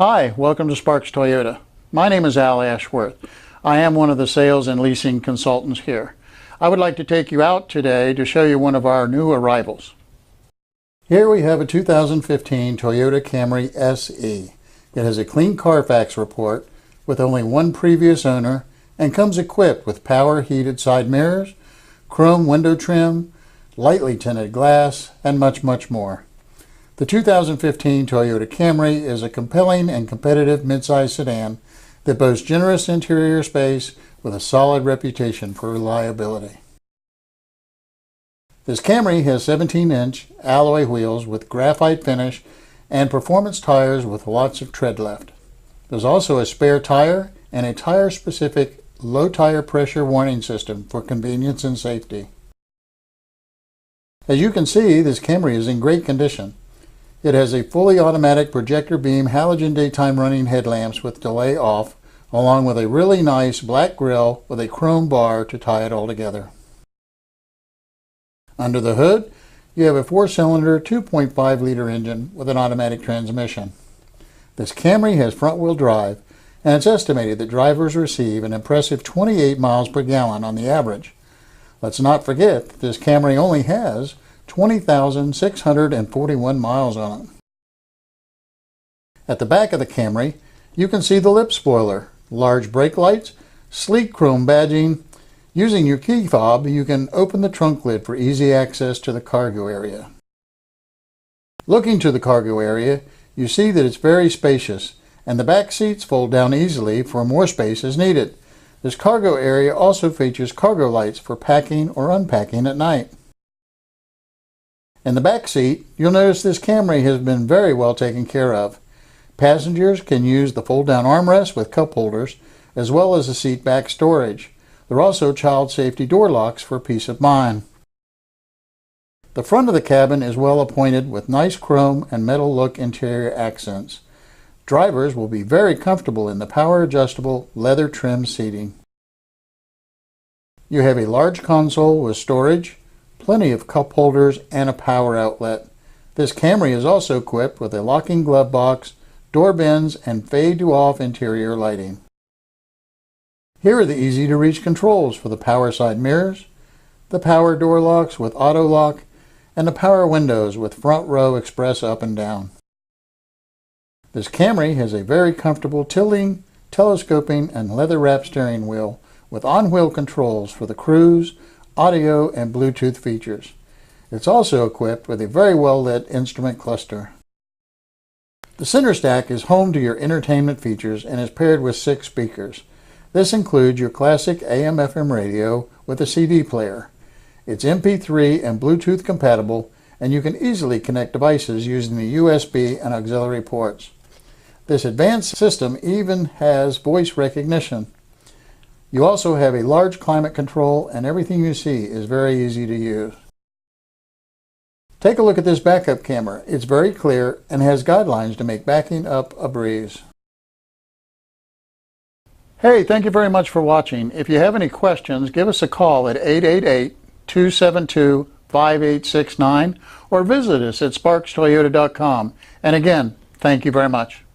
Hi, welcome to Sparks Toyota. My name is Al Ashworth. I am one of the sales and leasing consultants here. I would like to take you out today to show you one of our new arrivals. Here we have a 2015 Toyota Camry SE. It has a clean Carfax report with only one previous owner and comes equipped with power heated side mirrors, chrome window trim, lightly tinted glass, and much more. The 2015 Toyota Camry is a compelling and competitive midsize sedan that boasts generous interior space with a solid reputation for reliability. This Camry has 17-inch alloy wheels with graphite finish and performance tires with lots of tread left. There's also a spare tire and a tire-specific low tire pressure warning system for convenience and safety. As you can see, this Camry is in great condition. It has a fully automatic projector beam halogen daytime running headlamps with delay off, along with a really nice black grille with a chrome bar to tie it all together. Under the hood, you have a 4-cylinder 2.5-liter engine with an automatic transmission. This Camry has front-wheel drive, and it's estimated that drivers receive an impressive 28 miles per gallon on the average. Let's not forget that this Camry only has 20,641 miles on it. At the back of the Camry, you can see the lip spoiler, large brake lights, sleek chrome badging. Using your key fob, you can open the trunk lid for easy access to the cargo area. Looking to the cargo area, you see that it's very spacious, and the back seats fold down easily for more space as needed. This cargo area also features cargo lights for packing or unpacking at night. In the back seat, you'll notice this Camry has been very well taken care of. Passengers can use the fold-down armrest with cup holders, as well as the seat back storage. There are also child safety door locks for peace of mind. The front of the cabin is well appointed with nice chrome and metal look interior accents. Drivers will be very comfortable in the power-adjustable leather trim seating. You have a large console with storage, plenty of cup holders, and a power outlet. This Camry is also equipped with a locking glove box, door bins, and fade-to-off interior lighting. Here are the easy-to-reach controls for the power side mirrors, the power door locks with auto lock, and the power windows with front row express up and down. This Camry has a very comfortable tilting, telescoping, and leather-wrapped steering wheel with on-wheel controls for the cruise, audio, and Bluetooth features. It's also equipped with a very well-lit instrument cluster. The center stack is home to your entertainment features and is paired with 6 speakers. This includes your classic AM/FM radio with a CD player. It's MP3 and Bluetooth compatible, and you can easily connect devices using the USB and auxiliary ports. This advanced system even has voice recognition. You also have a large climate control, and everything you see is very easy to use. Take a look at this backup camera. It's very clear and has guidelines to make backing up a breeze. Hey, thank you very much for watching. If you have any questions, give us a call at 888-272-5869 or visit us at sparkstoyota.com. And again, thank you very much.